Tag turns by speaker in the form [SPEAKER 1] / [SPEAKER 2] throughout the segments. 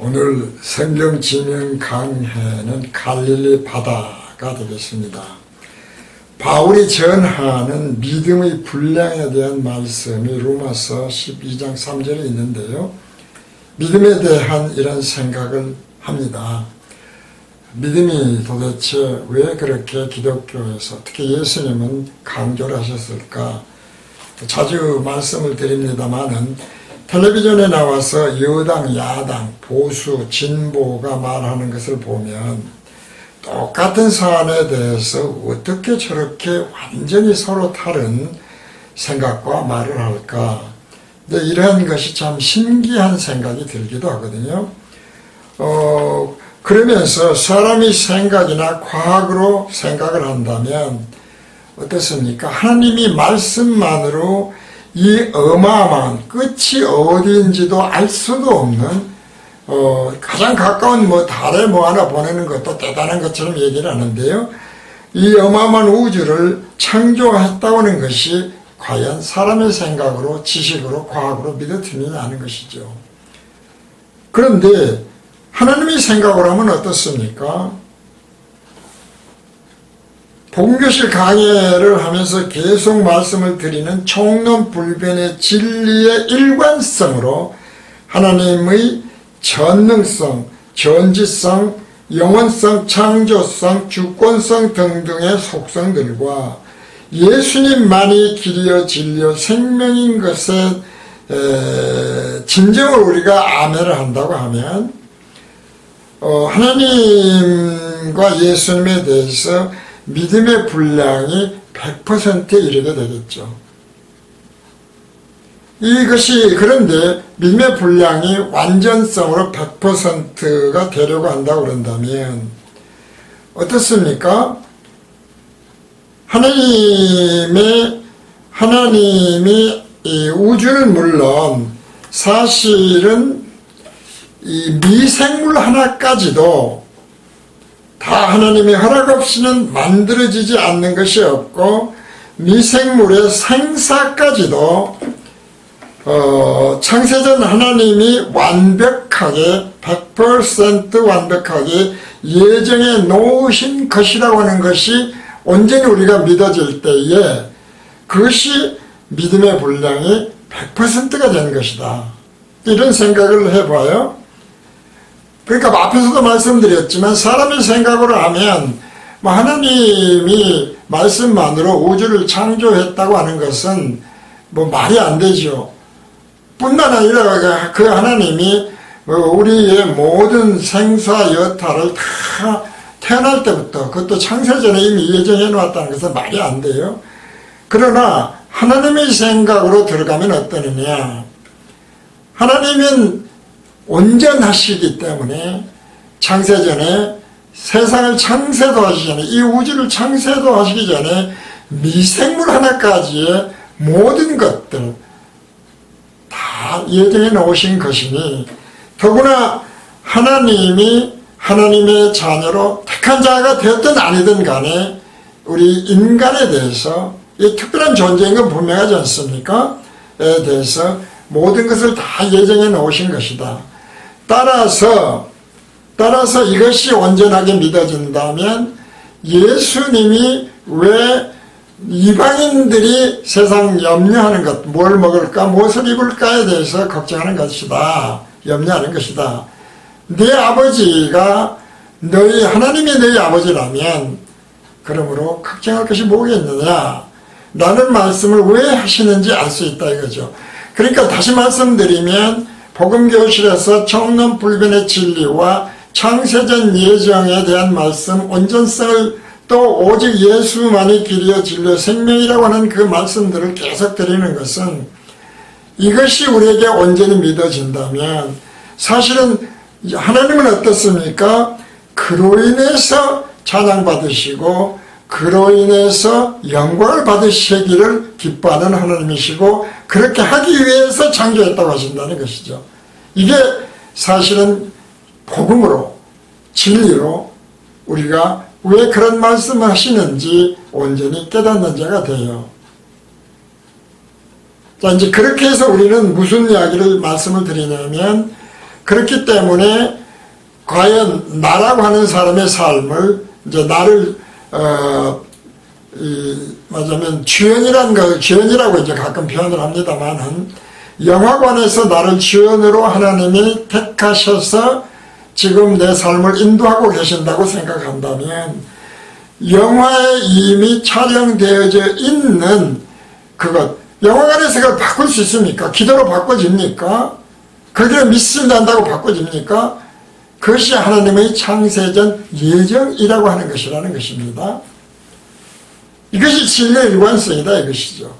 [SPEAKER 1] 오늘 성경 지명 강해는 갈릴리 바다가 되겠습니다. 바울이 전하는 믿음의 분량에 대한 말씀이 로마서 12장 3절에 있는데요. 믿음에 대한 이런 생각을 합니다. 믿음이 도대체 왜 그렇게 기독교에서 특히 예수님은 강조를 하셨을까? 자주 말씀을 드립니다마는 텔레비전에 나와서 여당, 야당, 보수, 진보가 말하는 것을 보면 똑같은 사안에 대해서 어떻게 저렇게 완전히 서로 다른 생각과 말을 할까? 근데 이러한 것이 참 신기한 생각이 들기도 하거든요. 그러면서 사람이 생각이나 과학으로 생각을 한다면 어떻습니까? 하나님이 말씀만으로 이 어마어마한 끝이 어디인지도 알 수도 없는 가장 가까운 달에 하나 보내는 것도 대단한 것처럼 얘기를 하는데요. 이 어마어마한 우주를 창조했다고 하는 것이 과연 사람의 생각으로 지식으로 과학으로 믿어지느냐 하는 것이죠. 그런데 하나님의 생각으로 하면 어떻습니까? 복음교실 강해를 하면서 계속 말씀을 드리는 총론불변의 진리의 일관성으로 하나님의 전능성, 전지성, 영원성, 창조성, 주권성 등등의 속성들과 예수님만이 길이요 진리요 생명인 것에 진정으로 우리가 아멘을 한다고 하면 하나님과 예수님에 대해서 믿음의 분량이 100%에 이르게 되겠죠. 이것이 그런데 믿음의 분량이 완전성으로 100%가 되려고 한다고 그런다면 어떻습니까? 하나님이 이 우주는 물론 사실은 이 미생물 하나까지도 다 하나님의 허락 없이는 만들어지지 않는 것이 없고 미생물의 생사까지도 창세전 하나님이 완벽하게 100% 완벽하게 예정해 놓으신 것이라고 하는 것이 온전히 우리가 믿어질 때에 그것이 믿음의 분량이 100%가 되는 것이다. 이런 생각을 해봐요. 그러니까 앞에서도 말씀드렸지만 사람의 생각으로 하면 하나님이 말씀만으로 우주를 창조했다고 하는 것은 말이 안 되죠. 뿐만 아니라 그 하나님이 우리의 모든 생사 여타를 다 태어날 때부터 그것도 창세전에 이미 예정해 놓았다는 것은 말이 안 돼요. 그러나 하나님의 생각으로 들어가면 어떠느냐? 하나님은 온전하시기 때문에 창세전에 세상을 창세도 하시기 전에 이 우주를 창세도 하시기 전에 미생물 하나까지의 모든 것들 다 예정해 놓으신 것이니 더구나 하나님이 하나님의 자녀로 택한 자가 되었든 아니든 간에 우리 인간에 대해서 이 특별한 존재인 건 분명하지 않습니까? 에 대해서 모든 것을 다 예정해 놓으신 것이다. 따라서 이것이 온전하게 믿어진다면 예수님이 왜 이방인들이 세상 염려하는 것, 뭘 먹을까, 무엇을 입을까에 대해서 걱정하는 것이다. 염려하는 것이다. 네 아버지가 하나님이 너희 아버지라면 그러므로 걱정할 것이 뭐겠느냐 라는 말씀을 왜 하시는지 알 수 있다 이거죠. 그러니까 다시 말씀드리면 복음교실에서 총론불변의 진리와 창세전 예정에 대한 말씀 온전성을 또 오직 예수만이 길이요 진리요 생명이라고 하는 그 말씀들을 계속 드리는 것은 이것이 우리에게 온전히 믿어진다면 사실은 하나님은 어떻습니까? 그로 인해서 찬양받으시고 그로 인해서 영광을 받으시기를 기뻐하는 하나님이시고 그렇게 하기 위해서 창조했다고 하신다는 것이죠. 이게 사실은 복음으로 진리로 우리가 왜 그런 말씀을 하시는지 온전히 깨닫는 자가 돼요. 자, 이제 그렇게 해서 우리는 무슨 이야기를 말씀을 드리냐면 그렇기 때문에 과연 나라고 하는 사람의 삶을 이제 나를 말하자면 주연이라고 이제 가끔 표현을 합니다만은 영화관에서 나를 주연으로 하나님이 택하셔서 지금 내 삶을 인도하고 계신다고 생각한다면 영화에 이미 촬영되어져 있는 그것, 영화관에서 그걸 바꿀 수 있습니까? 기도로 바꿔집니까? 그게 믿습니다 한다고 바꿔집니까? 그것이 하나님의 창세전 예정이라고 하는 것이라는 것입니다. 이것이 진리의 일관성이다 이것이죠.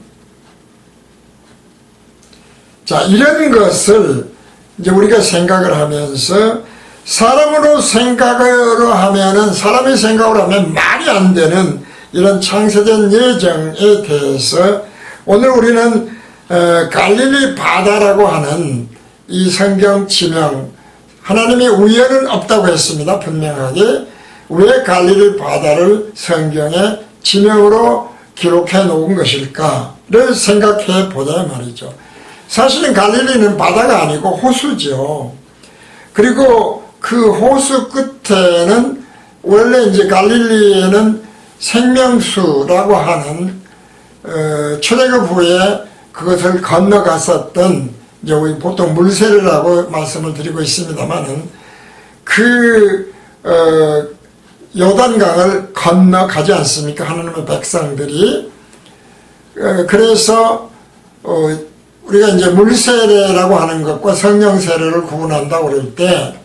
[SPEAKER 1] 자, 이런 것을 이제 우리가 생각을 하면서 사람으로 생각으로 하면은 사람의 생각으로 하면 말이 안 되는 이런 창세전 예정에 대해서 오늘 우리는 갈릴리 바다라고 하는 이 성경 지명, 하나님의 우연은 없다고 했습니다. 분명하게. 왜 갈릴리 바다를 성경에 지명으로 기록해 놓은 것일까를 생각해 보자 말이죠. 사실은 갈릴리는 바다가 아니고 호수죠. 그리고 그 호수 끝에는 원래 이제 갈릴리에는 생명수라고 하는 출애굽 후에 그것을 건너갔었던 이제 우리 보통 물세례라고 말씀을 드리고 있습니다만은 그 요단강을 건너가지 않습니까? 하나님의 백성들이. 그래서 우리가 이제 물세례라고 하는 것과 성령 세례를 구분한다고 그럴 때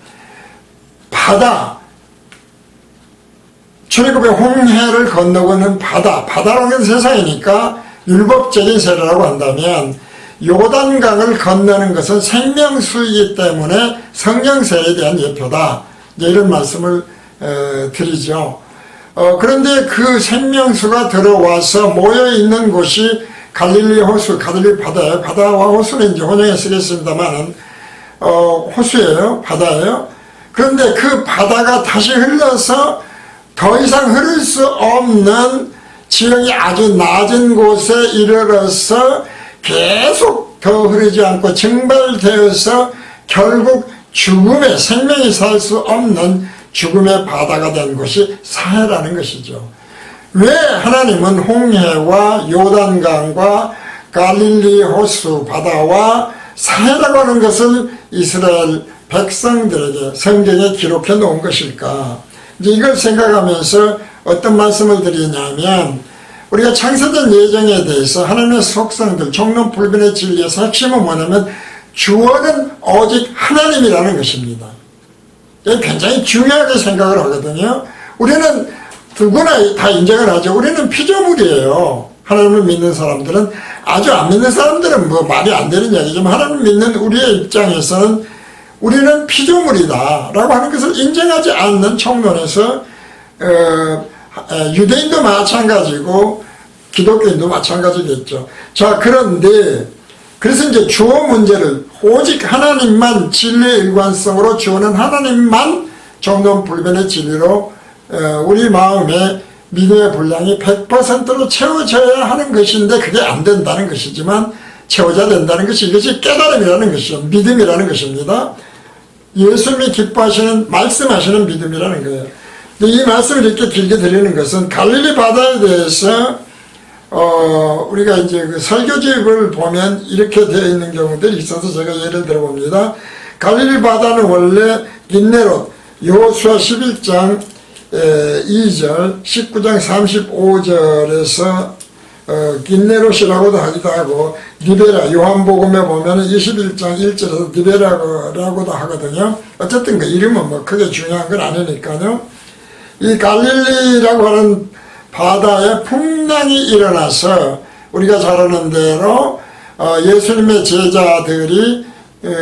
[SPEAKER 1] 바다, 출애굽의 홍해를 건너고는 바다라는 건 세상이니까 율법적인 세례라고 한다면 요단강을 건너는 것은 생명수이기 때문에 성령 세례에 대한 예표다. 이제 이런 말씀을 드리죠. 그런데 그 생명수가 들어와서 모여있는 곳이 갈릴리 호수, 갈릴리 바다예요. 바다와 호수는 이제 혼용해 쓰겠습니다만은, 호수예요. 바다예요. 그런데 그 바다가 다시 흘러서 더 이상 흐를 수 없는 지형이 아주 낮은 곳에 이르러서 계속 더 흐르지 않고 증발되어서 결국 죽음의, 생명이 살 수 없는 죽음의 바다가 된 곳이 사해라는 것이죠. 왜 하나님은 홍해와 요단강과 갈릴리 호수 바다와 사해라고 하는 것을 이스라엘 백성들에게 성경에 기록해 놓은 것일까? 이제 이걸 생각하면서 어떤 말씀을 드리냐면 우리가 창세전 예정에 대해서 하나님의 속성들, 종론불변의 진리에서 핵심은 뭐냐면 주어는 오직 하나님이라는 것입니다. 이게 굉장히 중요하게 생각을 하거든요. 우리는 누구나 다 인정을 하죠. 우리는 피조물이에요. 하나님을 믿는 사람들은. 아주 안 믿는 사람들은 뭐 말이 안 되는 이야기지만 하나님을 믿는 우리의 입장에서는 우리는 피조물이다 라고 하는 것을 인정하지 않는 총론에서 유대인도 마찬가지고 기독교인도 마찬가지겠죠. 자, 그런데 그래서 이제 주어 문제를 오직 하나님만 진리의 일관성으로 주어는 하나님만 종론불변의 진리로 우리 마음에 믿음의 분량이 100%로 채워져야 하는 것인데 그게 안 된다는 것이지만 채워져야 된다는 것이 이것이 깨달음이라는 것이죠. 믿음이라는 것입니다. 예수님이 기뻐하시는 말씀하시는 믿음이라는 거예요. 이 말씀을 이렇게 길게 드리는 것은 갈릴리 바다에 대해서 우리가 이제 그 설교집을 보면 이렇게 되어 있는 경우들이 있어서 제가 예를 들어 봅니다. 갈릴리 바다는 원래 긴네롯 여호수아 11장 2절 19장 35절에서 긴네롯이라고도 하기도 하고 니베라 요한복음에 보면 21장 1절에서 니베라라고도 하거든요. 어쨌든 그 이름은 뭐 크게 중요한 건 아니니까요. 이 갈릴리라고 하는 바다에 풍랑이 일어나서 우리가 잘 아는 대로 예수님의 제자들이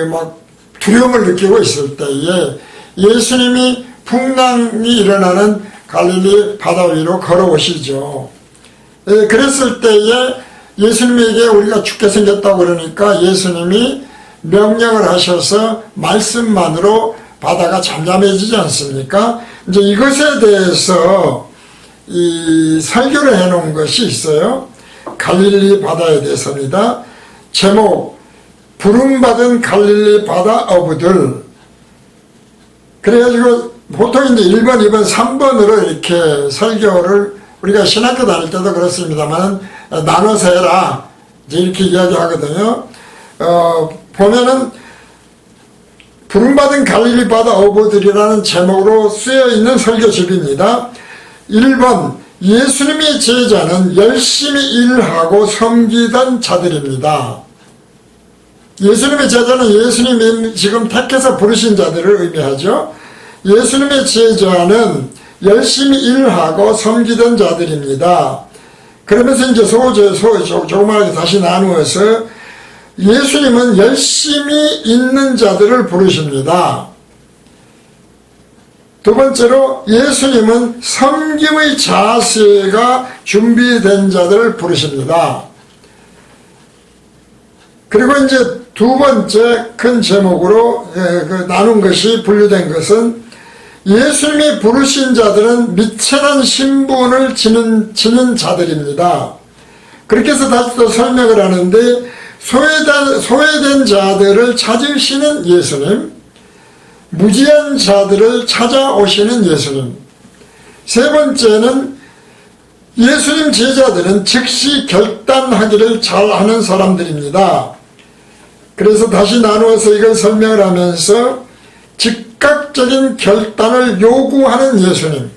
[SPEAKER 1] 막 두려움을 느끼고 있을 때에 예수님이 풍랑이 일어나는 갈릴리 바다 위로 걸어오시죠. 그랬을 때에 예수님에게 우리가 죽게 생겼다고 그러니까 예수님이 명령을 하셔서 말씀만으로 바다가 잠잠해지지 않습니까? 이제 이것에 대해서 이 설교를 해놓은 것이 있어요. 갈릴리 바다에 대해서입니다. 제목 부름받은 갈릴리 바다 어부들. 그래가지고 보통 이제 1번, 2번, 3번으로 이렇게 설교를 우리가 신학교 다닐 때도 그렇습니다만 나눠서 해라 이제 이렇게 이야기하거든요. 보면은 부름받은 갈릴리 바다 어부들이라는 제목으로 쓰여있는 설교집입니다. 1번 예수님의 제자는 열심히 일하고 섬기던 자들입니다. 예수님의 제자는 예수님이 지금 택해서 부르신 자들을 의미하죠. 예수님의 제자는 열심히 일하고 섬기던 자들입니다. 그러면서 이제 조그맣게 다시 나누어서 예수님은 열심히 있는 자들을 부르십니다. 두 번째로 예수님은 섬김의 자세가 준비된 자들을 부르십니다. 그리고 이제 두 번째 큰 제목으로 나눈 것이 분류된 것은 예수님이 부르신 자들은 미천한 신분을 지닌 자들입니다. 그렇게 해서 다시 또 설명을 하는데 소외된 자들을 찾으시는 예수님, 무지한 자들을 찾아오시는 예수님. 세 번째는 예수님 제자들은 즉시 결단하기를 잘하는 사람들입니다. 그래서 다시 나누어서 이걸 설명을 하면서 즉각적인 결단을 요구하는 예수님.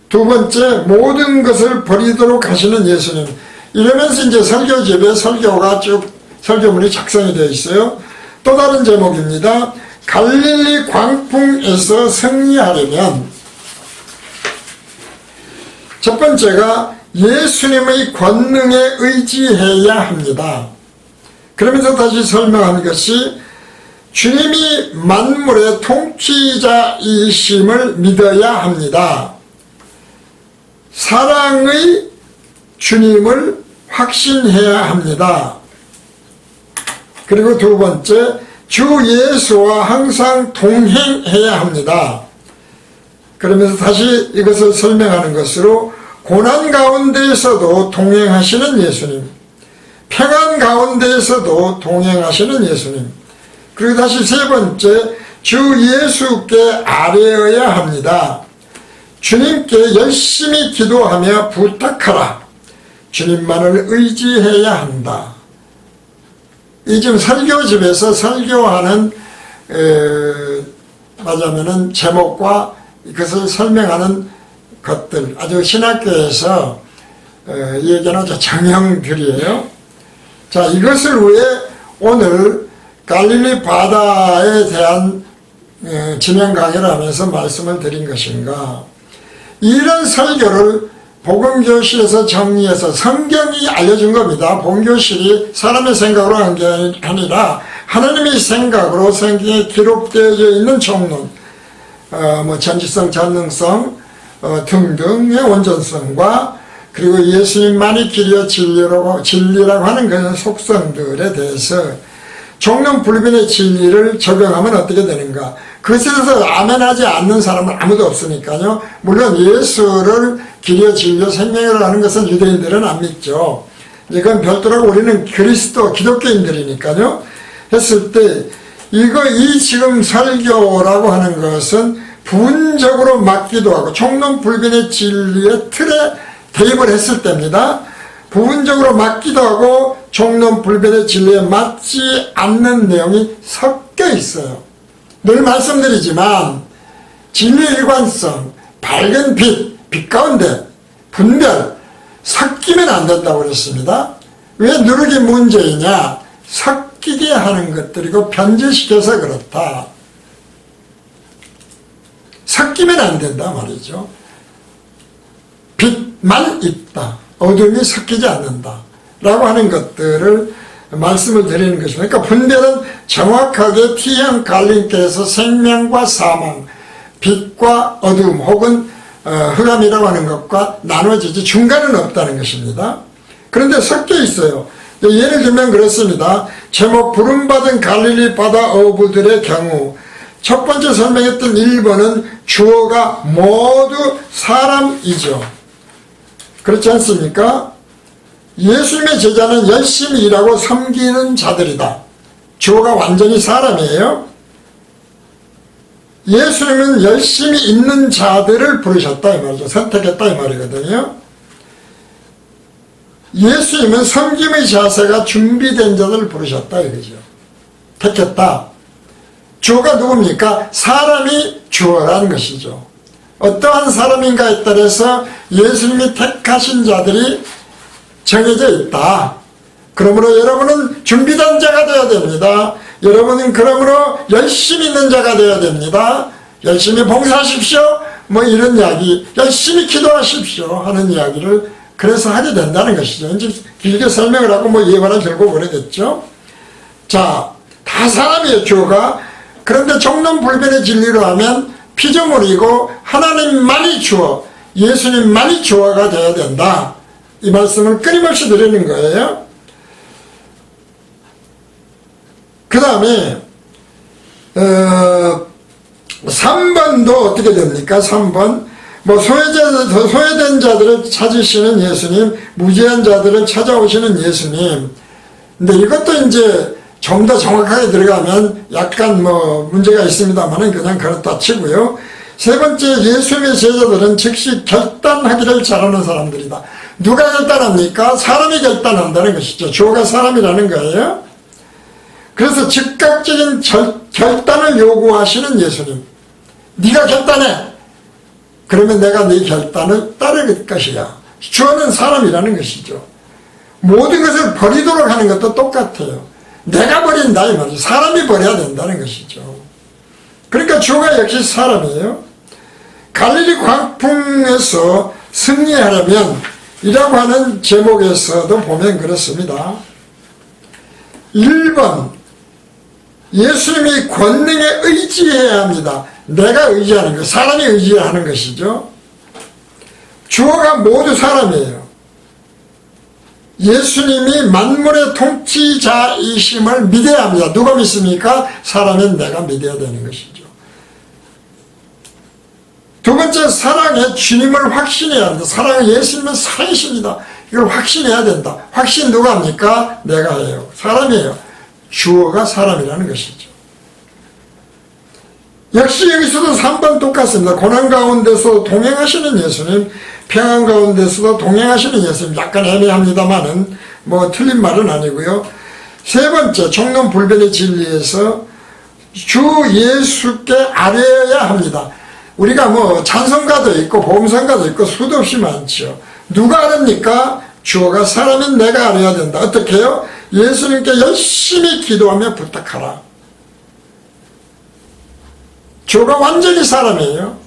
[SPEAKER 1] 두 번째, 모든 것을 버리도록 하시는 예수님. 이러면서 이제 설교집에 설교가 쭉 설교문이 작성이 되어 있어요. 또 다른 제목입니다. 갈릴리 광풍에서 승리하려면 첫 번째가 예수님의 권능에 의지해야 합니다. 그러면서 다시 설명한 것이 주님이 만물의 통치자이심을 믿어야 합니다. 사랑의 주님을 확신해야 합니다. 그리고 두 번째, 주 예수와 항상 동행해야 합니다. 그러면서 다시 이것을 설명하는 것으로 고난 가운데에서도 동행하시는 예수님, 평안 가운데에서도 동행하시는 예수님, 그리고 다시 세 번째, 주 예수께 아뢰어야 합니다. 주님께 열심히 기도하며 부탁하라. 주님만을 의지해야 한다. 이 지금 설교집에서 설교하는 말하자면은 제목과 이것을 설명하는 것들, 아주 신학교에서 얘기하는 아주 정형들이에요. 자, 이것을 왜 오늘 갈릴리 바다에 대한 진행 강의를 하면서 말씀을 드린 것인가? 이런 설교를 복음교실에서 정리해서 성경이 알려준 겁니다. 복음교실이 사람의 생각으로 한 게 아니라 하나님의 생각으로 성경에 기록되어 있는 종론, 전지성, 전능성 등등의 온전성과 그리고 예수님만이 길이요 진리라고 하는 그런 속성들에 대해서 종론 불변의 진리를 적용하면 어떻게 되는가? 그것에 대해서 아멘하지 않는 사람은 아무도 없으니까요. 물론 예수를 길이요 진리요 생명이라고 하는 것은 유대인들은 안 믿죠. 이건 별도라고 우리는 그리스도 기독교인들이니까요. 했을 때 이 지금 설교라고 하는 것은 부분적으로 맞기도 하고 종론 불변의 진리의 틀에 대입을 했을 때입니다. 부분적으로 맞기도 하고 종론 불변의 진리에 맞지 않는 내용이 섞여 있어요. 늘 말씀드리지만 진리의 일관성, 밝은 빛 가운데 분별, 섞이면 안 된다고 그랬습니다. 왜 누르기 문제이냐? 섞이게 하는 것들이고 변질시켜서 그렇다. 섞이면 안 된다 말이죠. 빛만 있다. 어둠이 섞이지 않는다. 라고 하는 것들을 말씀을 드리는 것입니다. 그러니까 분별은 정확하게 T형 갈림길에서 생명과 사망, 빛과 어둠 혹은 흑암이라고 하는 것과 나눠지지 중간은 없다는 것입니다. 그런데 섞여 있어요. 예를 들면 그렇습니다. 제목 부름받은 갈릴리 바다 어부들의 경우 첫 번째 설명했던 1번은 주어가 모두 사람이죠. 그렇지 않습니까? 예수님의 제자는 열심히 일하고 섬기는 자들이다. 주어가 완전히 사람이에요. 예수님은 열심히 있는 자들을 부르셨다 이 말이죠. 선택했다 이 말이거든요. 예수님은 섬김의 자세가 준비된 자들을 부르셨다 이거죠. 택했다. 주어가 누굽니까? 사람이 주어라는 것이죠. 어떠한 사람인가에 따라서 예수님이 택하신 자들이 정해져 있다. 그러므로 여러분은 준비된 자가 되어야 됩니다. 여러분은 그러므로 열심히 있는 자가 되어야 됩니다. 열심히 봉사하십시오. 뭐 이런 이야기, 열심히 기도하십시오 하는 이야기를 그래서 하게 된다는 것이죠. 이제 길게 설명을 하고 뭐 예화를 들고 오래됐죠. 자, 다 사람이에요, 주어가. 그런데 정론불변의 진리로 하면 피조물이고 하나님만이 주어, 예수님만이 주어가 되어야 된다. 이 말씀을 끊임없이 드리는 거예요. 그 다음에 3번도 어떻게 됩니까? 3번 뭐 소외된 자들을 찾으시는 예수님, 무지한 자들을 찾아오시는 예수님. 근데 이것도 이제 좀 더 정확하게 들어가면 약간 뭐 문제가 있습니다만은 그냥 그렇다 치고요. 세 번째, 예수님의 제자들은 즉시 결단하기를 잘하는 사람들이다. 누가 결단합니까? 사람이 결단한다는 것이죠. 주어가 사람이라는 거예요. 그래서 즉각적인 결단을 요구하시는 예수님. 네가 결단해. 그러면 내가 네 결단을 따를 것이야. 주어는 사람이라는 것이죠. 모든 것을 버리도록 하는 것도 똑같아요. 내가 버린다 이 말이죠. 사람이 버려야 된다는 것이죠. 그러니까 주어가 역시 사람이에요. 갈릴리 광풍에서 승리하려면 이라고 하는 제목에서도 보면 그렇습니다. 1번 예수님이 권능에 의지해야 합니다. 내가 의지하는 것, 사람이 의지하는 것이죠. 주어가 모두 사람이에요. 예수님이 만물의 통치자이심을 믿어야 합니다. 누가 믿습니까? 사람은 내가 믿어야 되는 것이죠. 두 번째, 사랑의 주님을 확신해야 합니다. 사랑은 예수님은 살아계십니다. 이걸 확신해야 된다. 확신 누가 합니까? 내가 해요. 사람이에요. 주어가 사람이라는 것이죠. 역시 여기서도 3번 똑같습니다. 고난 가운데서 동행하시는 예수님, 평안 가운데서도 동행하시는 예수님. 약간 애매합니다만은 뭐 틀린 말은 아니고요. 세 번째, 정론불변의 진리에서 주 예수께 아뢰어야 합니다. 우리가 뭐 찬송가도 있고 보험성가도 있고 수도 없이 많죠. 누가 아뢰니까? 주어가 사람인 내가 아뢰어야 된다. 어떻게 해요? 예수님께 열심히 기도하며 부탁하라. 주어가 완전히 사람이에요.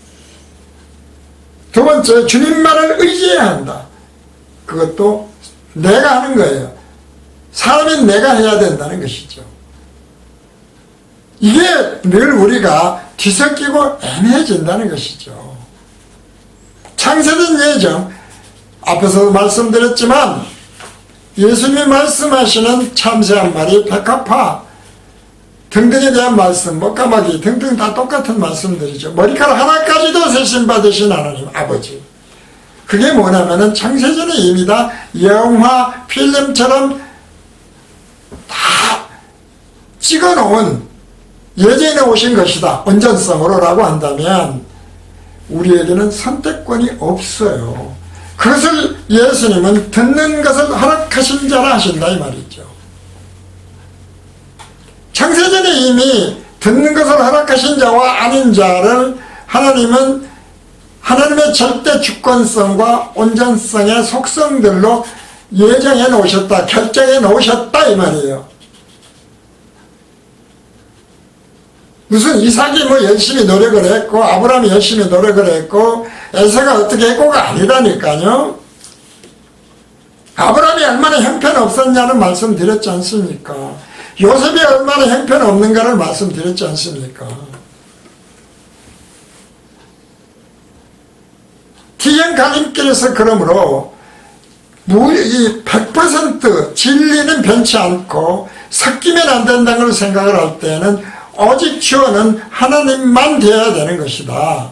[SPEAKER 1] 두 번째, 주님만을 의지해야 한다. 그것도 내가 하는 거예요. 사람인 내가 해야 된다는 것이죠. 이게 늘 우리가 뒤섞이고 애매해진다는 것이죠. 창세된 예정, 앞에서도 말씀드렸지만 예수님이 말씀하시는 참새 한 마리, 백합화 등등에 대한 말씀, 까마귀 등등 다 똑같은 말씀들이죠. 머리카락 하나까지도 세심받으신 하나님 아버지. 그게 뭐냐면은 창세전에 이미 다 영화 필름처럼 다 찍어놓은 예정에 오신 것이다. 온전성으로 라고 한다면 우리에게는 선택권이 없어요. 그것을 예수님은 듣는 것을 허락하신 자라 하신다 이 말이죠. 창세전에 이미 듣는 것을 허락하신 자와 아닌 자를 하나님은 하나님의 절대 주권성과 온전성의 속성들로 예정해 놓으셨다, 결정해 놓으셨다 이 말이에요. 무슨 이삭이 뭐 열심히 노력을 했고 아브라함이 열심히 노력을 했고 에서가 어떻게 했고가 아니라니까요. 아브라함이 얼마나 형편없었냐는 말씀드렸지 않습니까? 요셉이 얼마나 형편없는가를 말씀드렸지 않습니까? 기행 갈림길에서 그러므로 100% 진리는 변치 않고 섞이면 안 된다는 걸 생각을 할 때는 오직 주어는 하나님만 되어야 되는 것이다.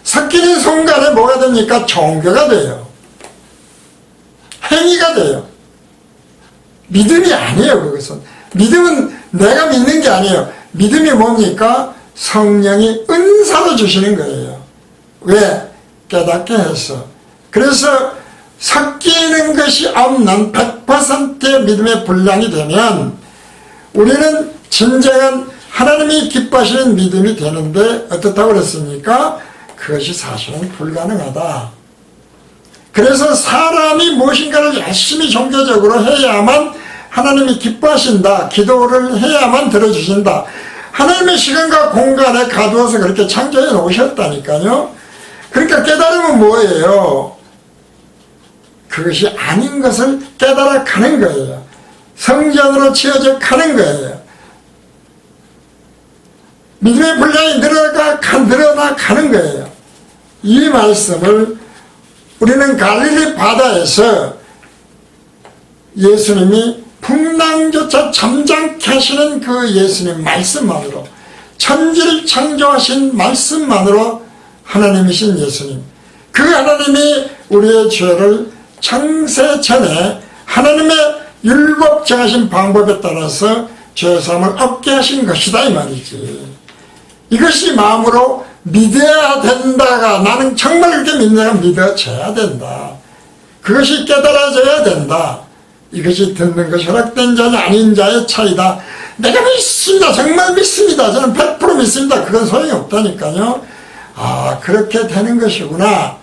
[SPEAKER 1] 섞이는 순간에 뭐가 됩니까? 종교가 돼요. 행위가 돼요. 믿음이 아니에요. 그것은 믿음은 내가 믿는 게 아니에요. 믿음이 뭡니까? 성령이 은사로 주시는 거예요. 왜? 깨닫게 해서. 그래서 섞이는 것이 없는 100%의 믿음의 분량이 되면 우리는 진정한 하나님이 기뻐하시는 믿음이 되는데 어떻다고 그랬습니까? 그것이 사실은 불가능하다. 그래서 사람이 무엇인가를 열심히 종교적으로 해야만 하나님이 기뻐하신다. 기도를 해야만 들어주신다. 하나님의 시간과 공간에 가두어서 그렇게 창조해 놓으셨다니까요. 그러니까 깨달으면 뭐예요? 그것이 아닌 것을 깨달아 가는 거예요. 성전으로 치어져 가는 거예요. 믿음의 분량이 늘어나 가는 거예요. 이 말씀을 우리는 갈릴리 바다에서 예수님이 풍랑조차 잠잠케 하시는 그 예수님 말씀만으로, 천지를 창조하신 말씀만으로 하나님이신 예수님, 그 하나님이 우리의 죄를 창세 전에 하나님의 율법 정하신 방법에 따라서 죄사함을 얻게 하신 것이다 이 말이지. 이것이 마음으로 믿어야 된다가, 나는 정말 그렇게 믿는다가 믿어져야 된다. 그것이 깨달아져야 된다. 이것이 듣는 것이 허락된 자냐 아닌 자의 차이다. 내가 믿습니다. 정말 믿습니다. 저는 100% 믿습니다. 그건 소용이 없다니까요. 아, 그렇게 되는 것이구나.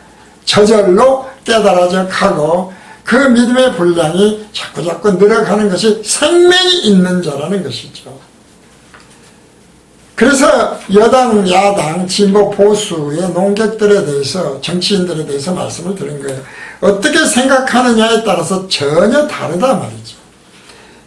[SPEAKER 1] 저절로 깨달아져 가고 그 믿음의 분량이 자꾸자꾸 늘어가는 것이 생명이 있는 자라는 것이죠. 그래서 여당, 야당, 진보, 보수의 농객들에 대해서, 정치인들에 대해서 말씀을 드린 거예요. 어떻게 생각하느냐에 따라서 전혀 다르다 말이죠.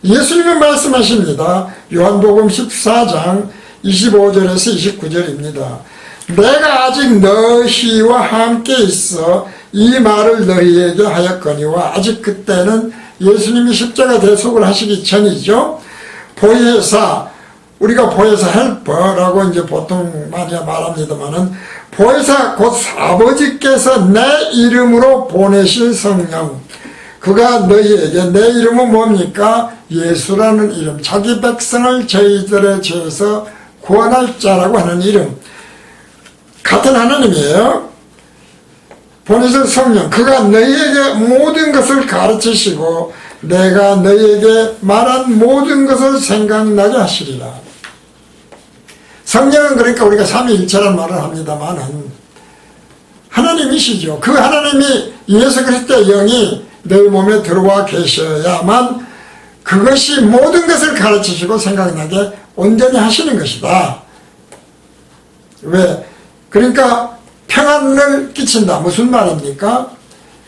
[SPEAKER 1] 예수님은 말씀하십니다. 요한복음 14장 25절에서 29절입니다. 내가 아직 너희와 함께 있어 이 말을 너희에게 하였거니와, 아직 그때는 예수님이 십자가 대속을 하시기 전이죠. 보혜사, 우리가 보혜사 헬퍼라고 이제 보통 많이 말합니다만은, 보혜사 곧 아버지께서 내 이름으로 보내실 성령, 그가 너희에게, 내 이름은 뭡니까? 예수라는 이름, 자기 백성을 저희들의 죄에서 구원할 자라고 하는 이름, 같은 하나님이에요. 보내실 성령, 그가 너희에게 모든 것을 가르치시고 내가 너희에게 말한 모든 것을 생각나게 하시리라. 성령은 그러니까 우리가 삼위일체란 말을 합니다만은 하나님이시죠. 그 하나님이 예수 그리스도의 영이 너희 몸에 들어와 계셔야만 그것이 모든 것을 가르치시고 생각나게 온전히 하시는 것이다. 왜? 그러니까 평안을 끼친다. 무슨 말입니까?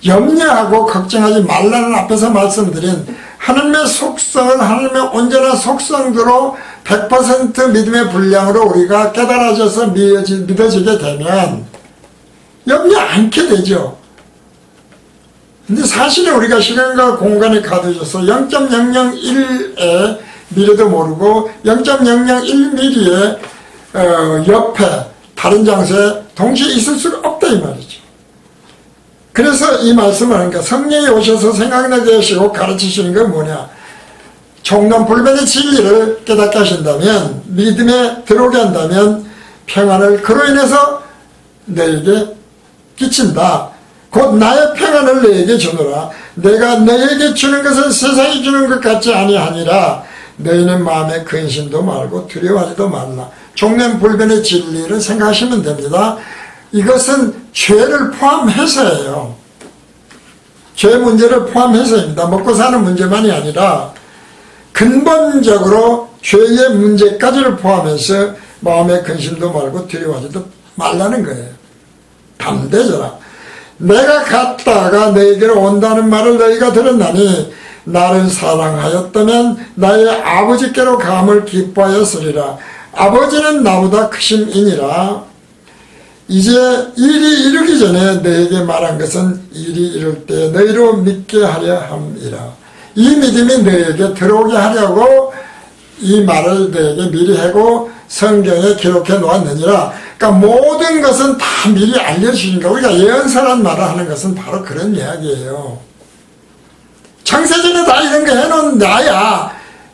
[SPEAKER 1] 염려하고 걱정하지 말라는 앞에서 말씀드린 하나님의 속성을, 하나님의 온전한 속성대로 100% 믿음의 분량으로 우리가 깨달아져서 믿어지게 되면 염려 않게 되죠. 근데 사실은 우리가 시간과 공간에 가둬져서 0.001에 미래도 모르고 0.001mm의 옆에 다른 장소에 동시에 있을 수가 없다 이 말이죠. 그래서 이 말씀을 하니까 성령이 오셔서 생각나게 하시고 가르치시는 건 뭐냐? 총론불변의 진리를 깨닫게 하신다면, 믿음에 들어오게 한다면 평안을 그로 인해서 너에게 끼친다. 곧 나의 평안을 너에게 주노라. 내가 너에게 주는 것은 세상이 주는 것 같지 아니하니라. 너희는 마음에 근심도 말고 두려워하지도 말라. 총론불변의 진리를 생각하시면 됩니다. 이것은 죄를 포함해서예요. 죄 문제를 포함해서입니다. 먹고 사는 문제만이 아니라 근본적으로 죄의 문제까지를 포함해서 마음의 근심도 말고 두려워하지도 말라는 거예요. 담대져라. 내가 갔다가 너희에게로 온다는 말을 너희가 들었나니 나를 사랑하였다면 나의 아버지께로 감을 기뻐하였으리라. 아버지는 나보다 크심이니라. 이제 일이 이르기 전에 너에게 말한 것은 일이 이룰 때 너희로 믿게 하려 함이라. 이 믿음이 너에게 들어오게 하려고 이 말을 너에게 미리 하고 성경에 기록해 놓았느니라. 그러니까 모든 것은 다 미리 알려주니까 우리가 예언서란 말을 하는 것은 바로 그런 이야기예요. 창세전에 다 이런 거 해놓은 나야.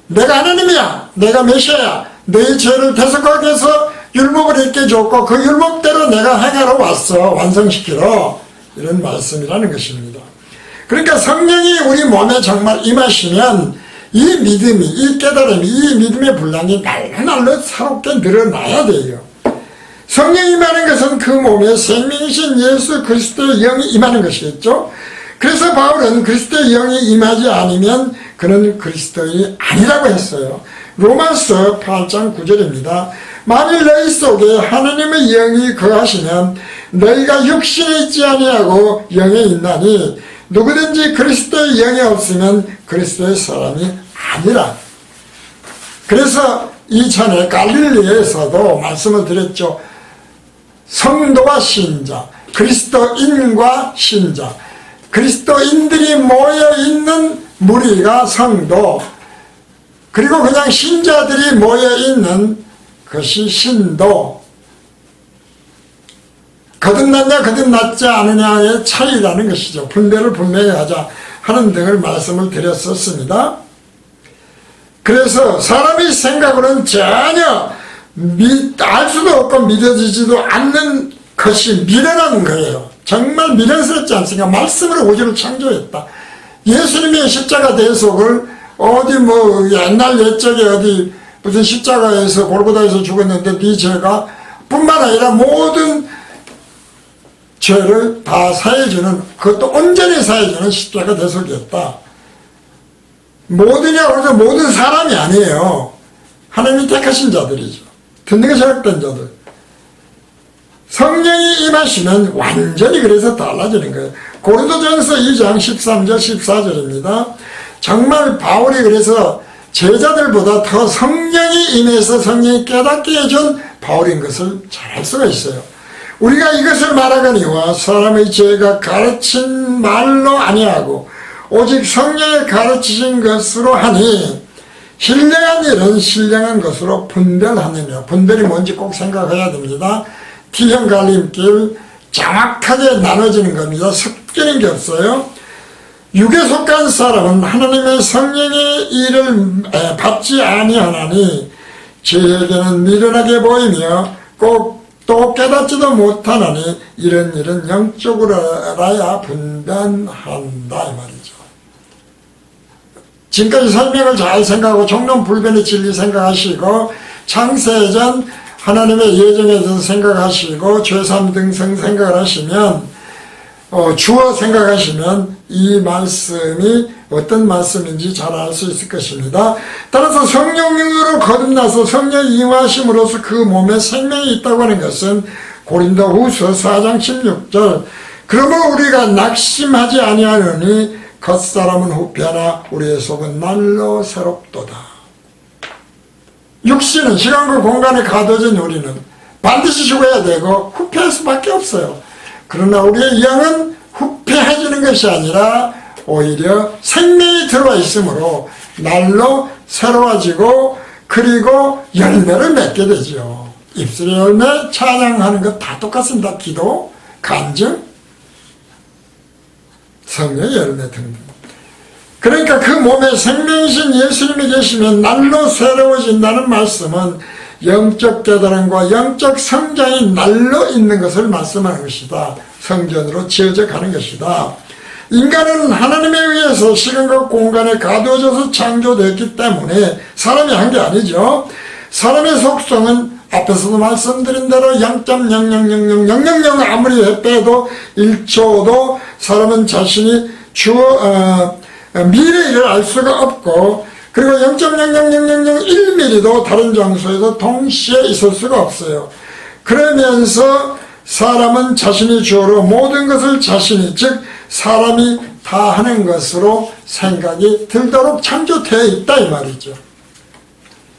[SPEAKER 1] 내가 하나님이야. 내가 메시아야. 너희 죄를 대속하기 위해서 율법을 읽게 줬고 그 율법대로 내가 행하러 왔어. 완성시키러. 이런 말씀이라는 것입니다. 그러니까 성령이 우리 몸에 정말 임하시면 이 믿음이, 이 깨달음이, 이 믿음의 분량이 날로 새롭게 늘어나야 돼요. 성령이 임하는 것은 그 몸에 생명이신 예수 그리스도의 영이 임하는 것이겠죠. 그래서 바울은 그리스도의 영이 임하지 않으면 그는 그리스도인이 아니라고 했어요. 로마서 8장 9절입니다. 만일 너희 속에 하나님의 영이 거하시면 너희가 육신에 있지 아니하고 영에 있나니 누구든지 그리스도의 영이 없으면 그리스도의 사람이 아니라. 그래서 이전에 갈릴리에서도 말씀을 드렸죠. 성도와 신자, 그리스도인과 신자, 그리스도인들이 모여있는 무리가 성도, 그리고 그냥 신자들이 모여있는 것이 신도. 거듭났냐 거듭났지 않느냐의 차이라는 것이죠. 분별을 분명히 하자 하는 등을 말씀을 드렸었습니다. 그래서 사람의 생각으로는 전혀 알 수도 없고 믿어지지도 않는 것이 미련한 거예요. 정말 미련스럽지 않습니까? 말씀으로 우주를 창조했다. 예수님의 십자가 대속을 어디 옛날 옛적에 어디 무슨 십자가에서 골고다에서 죽었는데 네 죄가 뿐만 아니라 모든 죄를 다 사해주는, 그것도 온전히 사해주는 십자가 대속이었다. 모두냐고 해서 모든 사람이 아니에요. 하나님이 택하신 자들이죠. 듣는 것이 허락된 자들. 성령이 임하시면 완전히 그래서 달라지는 거예요. 고린도전서 2장 13절 14절입니다. 정말 바울이 그래서 제자들보다 더 성령이 임해서 성령이 깨닫게 해준 바울인 것을 잘 알 수가 있어요. 우리가 이것을 말하거니와 사람의 죄가 가르친 말로 아니하고 오직 성령이 가르치신 것으로 하니 신령한 일은 신령한 것으로 분별하느냐. 분별이 뭔지 꼭 생각해야 됩니다. T형 갈림길 정확하게 나눠지는 겁니다. 섞이는 게 없어요. 육에 속한 사람은 하나님의 성령의 일을 받지 아니하나니 저에게는 미련하게 보이며 꼭 또 깨닫지도 못하나니 이런 일은 영적으로 알아야 분별한다 이 말이죠. 지금까지 설명을 잘 생각하고 종론불변의 진리 생각하시고 창세전 하나님의 예정에 대해서 생각하시고 죄삼등성 생각을 하시면 주어 생각하시면 이 말씀이 어떤 말씀인지 잘 알 수 있을 것입니다. 따라서 성령으로 거듭나서 성령이 임하심으로써 그 몸에 생명이 있다고 하는 것은 고린도후서 4장 16절 그러므로 우리가 낙심하지 아니하느니 겉사람은 후패하나 우리의 속은 날로 새롭도다. 육신은 시간과 공간에 가둬진 우리는 반드시 죽어야 되고 후패할 수밖에 없어요. 그러나 우리의 영은 후패해지는 것이 아니라 오히려 생명이 들어와 있으므로 날로 새로워지고 그리고 열매를 맺게 되죠. 입술의 열매, 찬양하는 것 다 똑같습니다. 기도, 간증, 성령의 열매 등등. 그러니까 그 몸에 생명이신 예수님이 계시면 날로 새로워진다는 말씀은 영적 깨달음과 영적 성장이 날로 있는 것을 말씀하는 것이다. 성전으로 지어져 가는 것이다. 인간은 하나님에 의해서 시간과 공간에 가두어져서 창조되었기 때문에 사람이 한 게 아니죠. 사람의 속성은 앞에서도 말씀드린 대로 0.000000 아무리 빼도 1초도 사람은 자신이 미래를 알 수가 없고 그리고 0.00001mm도 다른 장소에서 동시에 있을 수가 없어요. 그러면서 사람은 자신이 주어로 모든 것을 자신이 즉 사람이 다 하는 것으로 생각이 들도록 창조되어 있다 이 말이죠.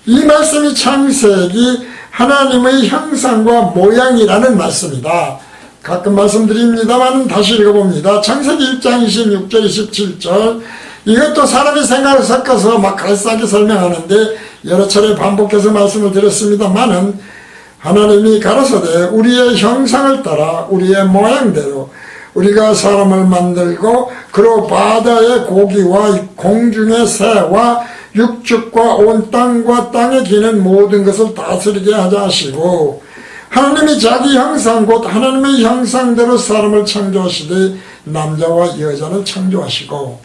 [SPEAKER 1] 이 말씀이 창세기 하나님의 형상과 모양이라는 말씀이다. 가끔 말씀드립니다만 다시 읽어봅니다. 창세기 1장 26절 27절 이것도 사람의 생각을 섞어서 막 갈싸게 설명하는데 여러 차례 반복해서 말씀을 드렸습니다만은 하나님이 가라사대 우리의 형상을 따라 우리의 모양대로 우리가 사람을 만들고 그로 바다의 고기와 공중의 새와 육축과 온 땅과 땅에 기는 모든 것을 다스리게 하자 하시고 하나님이 자기 형상 곧 하나님의 형상대로 사람을 창조하시되 남자와 여자를 창조하시고,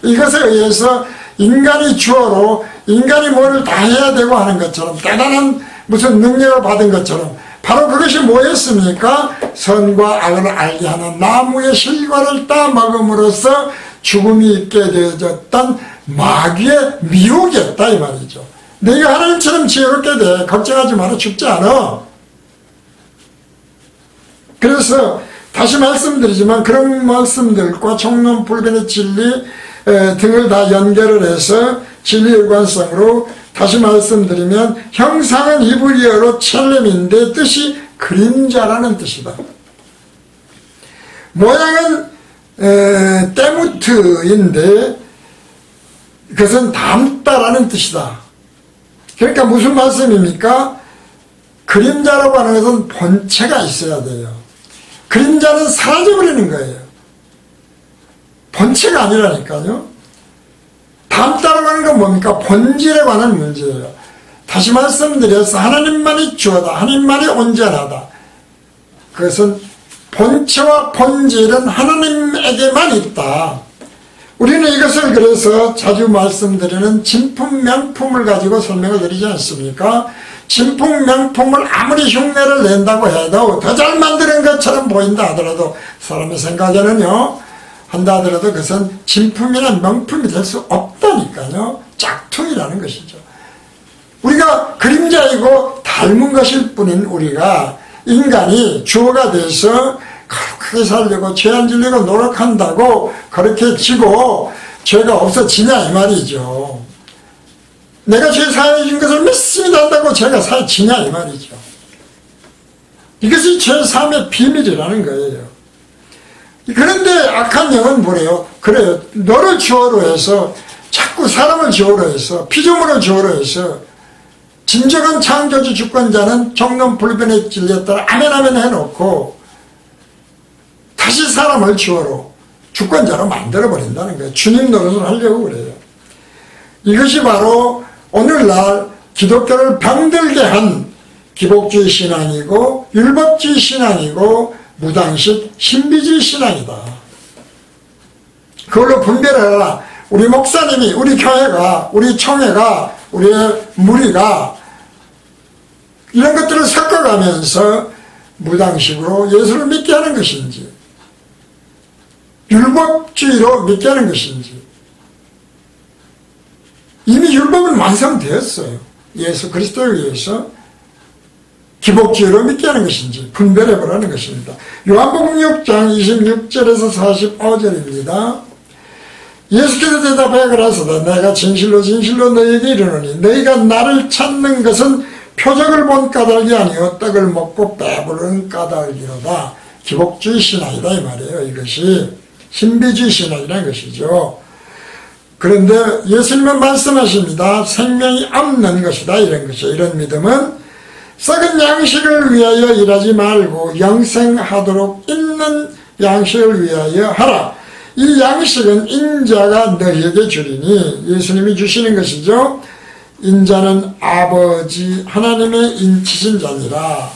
[SPEAKER 1] 이것에 의해서 인간이 주어로 인간이 뭐를 다 해야 되고 하는 것처럼 대단한 무슨 능력을 받은 것처럼 바로 그것이 뭐였습니까? 선과 악을 알게 하는 나무의 실과를 따먹음으로써 죽음이 있게 되어졌던 마귀의 미혹이었다 이 말이죠. 내가 하나님처럼 지혜롭게 돼. 걱정하지 마라. 죽지 않아. 그래서 다시 말씀드리지만 그런 말씀들과 총론불변의 진리 등을 다 연결을 해서 진리 일관성으로 다시 말씀드리면, 형상은 히브리어로 첼렘인데 뜻이 그림자라는 뜻이다. 모양은 때무트인데 그것은 닮다라는 뜻이다. 그러니까 무슨 말씀입니까? 그림자라고 하는 것은 본체가 있어야 돼요. 그림자는 사라져버리는 거예요. 본체가 아니라니까요. 닮다라고 하는 건 뭡니까? 본질에 관한 문제예요. 다시 말씀드려서 하나님만이 주어다. 하나님만이 온전하다. 그것은 본체와 본질은 하나님에게만 있다. 우리는 이것을 그래서 자주 말씀드리는 진품 명품을 가지고 설명을 드리지 않습니까? 진품 명품을 아무리 흉내를 낸다고 해도 더 잘 만드는 것처럼 보인다 하더라도 사람의 생각에는요, 한다 하더라도 그것은 진품이나 명품이 될 수 없다니까요. 짝퉁이라는 것이죠. 우리가 그림자이고 닮은 것일 뿐인 우리가, 인간이 주어가 돼서 거룩하게 살려고 죄 안 지려고 노력한다고 그렇게 지고 죄가 없어지냐 이 말이죠. 내가 죄 사해 준 것을 믿습니다 한다고 죄가 사해지냐 이 말이죠. 이것이 죄 사함의 비밀이라는 거예요. 그런데 악한 영은 뭐래요? 그래요. 너를 주어로 해서 자꾸 사람을 주어로 해서 피조물을 주어로 해서 진정한 창조주 주권자는 정론불변의 진리에 따라 아멘 아멘 해놓고 다시 사람을 주어로 주권자로 만들어버린다는 거예요. 주님 노릇을 하려고 그래요. 이것이 바로 오늘날 기독교를 병들게 한 기복주의 신앙이고 율법주의 신앙이고 무당식 신비주의 신앙이다. 그걸로 분별해라. 우리 목사님이, 우리 교회가, 우리 총회가, 우리의 무리가 이런 것들을 섞어가면서 무당식으로 예수를 믿게 하는 것인지 율법주의로 믿게 하는 것인지, 이미 율법은 완성되었어요. 예수 그리스도에 의해서 기복주의로 믿게 하는 것인지 분별해보라는 것입니다. 요한복음 6장 26절에서 45절입니다. 예수께서 대답하여 가라사대 내가 진실로 진실로 너희에게 이르노니 너희가 나를 찾는 것은 표적을 본 까닭이 아니요 떡을 먹고 배부른 까닭이로다. 기복주의 신앙이다 이 말이에요. 이것이 신비주의 신앙이라는 것이죠. 그런데 예수님은 말씀하십니다. 생명이 없는 것이다 이런 것이죠. 이런 믿음은 썩은 양식을 위하여 일하지 말고 영생하도록 있는 양식을 위하여 하라. 이 양식은 인자가 너희에게 주리니, 예수님이 주시는 것이죠. 인자는 아버지 하나님의 인치신 자니라.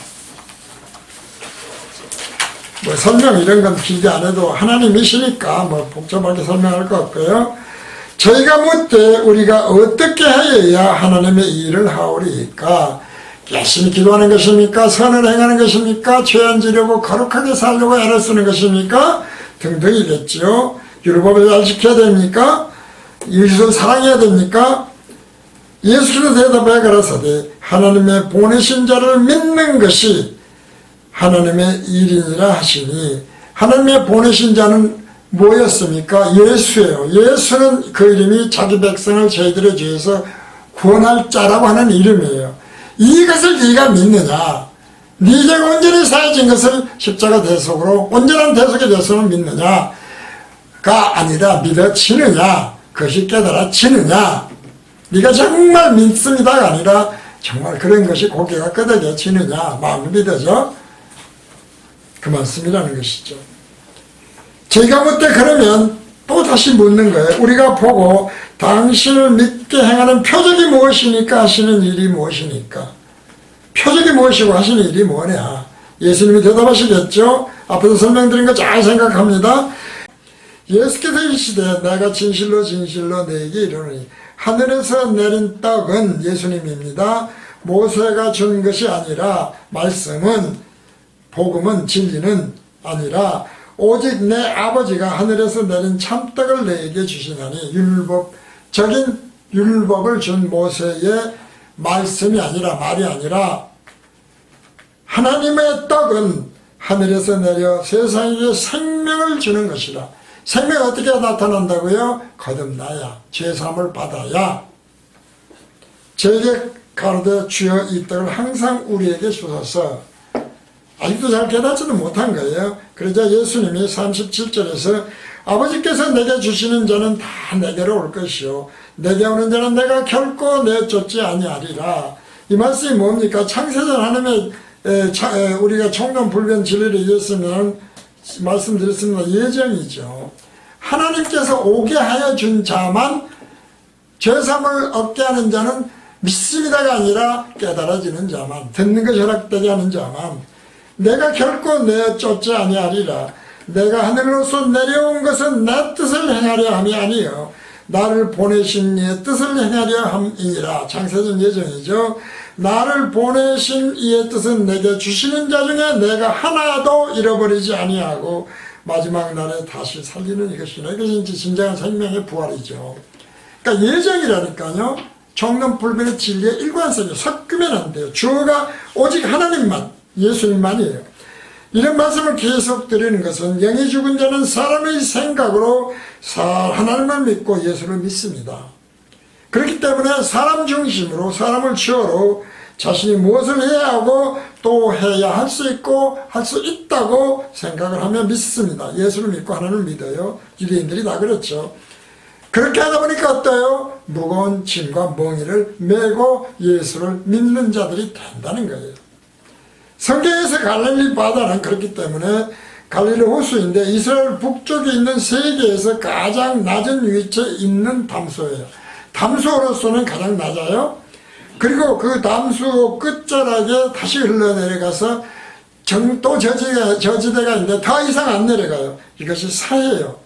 [SPEAKER 1] 뭐 설명 이런 건 길게 안 해도 하나님이시니까 뭐 복잡하게 설명할 것 없고요. 저희가 묻되 우리가 어떻게 하여야 하나님의 일을 하오리까? 열심히 기도하는 것입니까? 선을 행하는 것입니까? 죄 안 지려고 거룩하게 살려고 애를 쓰는 것입니까? 등등이겠지요. 율법을 잘 지켜야 됩니까? 이웃을 사랑해야 됩니까? 예수께서 대답하여 가라사대 하나님의 보내신 자를 믿는 것이 하나님의 일이니라 하시니, 하나님의 보내신 자는 뭐였습니까? 예수예요. 예수는 그 이름이 자기 백성을 저희들의 죄에서 구원할 자라고 하는 이름이에요. 이것을 네가 믿느냐? 네 죄가 온전히 사해진 것을 십자가 대속으로 온전한 대속의 대속을 믿느냐가 아니라 믿어지느냐? 그것이 깨달아지느냐? 네가 정말 믿습니다가 아니라 정말 그런 것이 고개가 끄덕여지느냐? 마음이 믿어져? 그 말씀이라는 것이죠. 제가 묻되 그러면 또 다시 묻는 거예요. 우리가 보고 당신을 믿게 행하는 표적이 무엇이니까 하시는 일이 무엇이니까? 표적이 무엇이고 하시는 일이 뭐냐. 예수님이 대답하시겠죠. 앞에서 설명드린 거 잘 생각합니다. 예수께서 이르시되 내가 진실로 진실로 너에게 이르노니 하늘에서 내린 떡은 예수님입니다. 모세가 준 것이 아니라 말씀은 복음은 진리는 아니라 오직 내 아버지가 하늘에서 내린 참떡을 너에게 주시나니 율법적인 율법을 준 모세의 말씀이 아니라 말이 아니라 하나님의 떡은 하늘에서 내려 세상에게 생명을 주는 것이라. 생명이 어떻게 나타난다고요? 거듭나야, 죄사함을 받아야. 저에게 가로되 주여 이 떡을 항상 우리에게 주소서. 아직도 잘 깨닫지도 못한 거예요. 그러자 예수님이 37절에서 아버지께서 내게 주시는 자는 다 내게로 올 것이요 내게 오는 자는 내가 결코 내쫓지 아니하리라. 이 말씀이 뭡니까? 창세전 하나님의 우리가 청정불변 진리를 이겼으면 말씀드렸습니다. 예정이죠. 하나님께서 오게 하여 준 자만 죄사함을 얻게 하는 자는 믿습니다가 아니라 깨달아지는 자만, 듣는 것이 허락되게 하는 자만, 내가 결코 내쫓지 아니하리라. 내가 하늘로서 내려온 것은 내 뜻을 행하려 함이 아니요 나를 보내신 이의 뜻을 행하려 함이니라. 창세전 예정이죠. 나를 보내신 이의 뜻은 내게 주시는 자 중에 내가 하나도 잃어버리지 아니하고 마지막 날에 다시 살리는 이것이라. 이것이 진정한 생명의 부활이죠. 그러니까 예정이라니까요. 정론불변의 진리의 일관성이 섞으면 안 돼요. 주어가 오직 하나님만, 예수님만이에요. 이런 말씀을 계속 드리는 것은 영이 죽은 자는 사람의 생각으로 하나님을 믿고 예수를 믿습니다. 그렇기 때문에 사람 중심으로 사람을 주어로 자신이 무엇을 해야 하고 또 해야 할 수 있고 할 수 있다고 생각을 하며 믿습니다. 예수를 믿고 하나님을 믿어요. 유대인들이 다 그렇죠. 그렇게 하다 보니까 어때요? 무거운 짐과 멍에를 메고 예수를 믿는 자들이 된다는 거예요. 성경에서 갈릴리 바다는 그렇기 때문에 갈릴리 호수인데 이스라엘 북쪽에 있는 세계에서 가장 낮은 위치에 있는 담소예요. 담소로서는 가장 낮아요. 그리고 그 담소 끝자락에 다시 흘러내려가서 또 저지대가 있는데 더 이상 안 내려가요. 이것이 사해예요.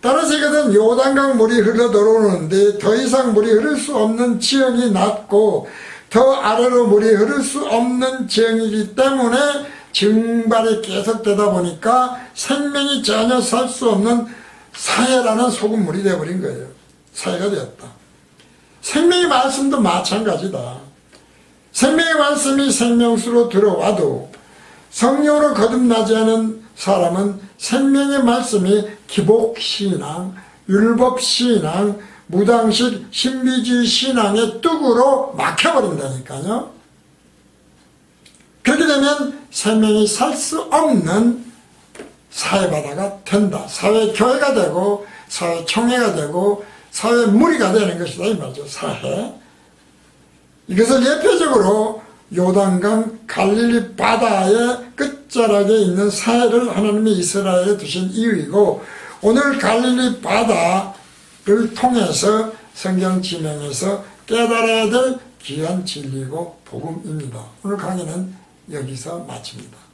[SPEAKER 1] 따라서 이것은 요단강 물이 흘러 들어오는데 더 이상 물이 흐를 수 없는 지형이 낮고 더 아래로 물이 흐를 수 없는 지형이기 때문에 증발이 계속되다 보니까 생명이 전혀 살 수 없는 사해라는 소금물이 되어버린 거예요. 사해가 되었다. 생명의 말씀도 마찬가지다. 생명의 말씀이 생명수로 들어와도 성령으로 거듭나지 않은 사람은 생명의 말씀이 기복신앙, 율법신앙, 무당식 신비주의 신앙의 뚝으로 막혀버린다니까요. 그렇게 되면 생명이 살 수 없는 사회바다가 된다. 사회교회가 되고 사회총회가 되고 사회무리가 되는 것이다 이 말이죠. 사회. 이것을 예표적으로 요단강 갈릴리 바다의 끝자락에 있는 사해를 하나님이 이스라엘에 두신 이유이고 오늘 갈릴리 바다를 통해서 성경 지명에서 깨달아야 될 귀한 진리고 복음입니다. 오늘 강의는 여기서 마칩니다.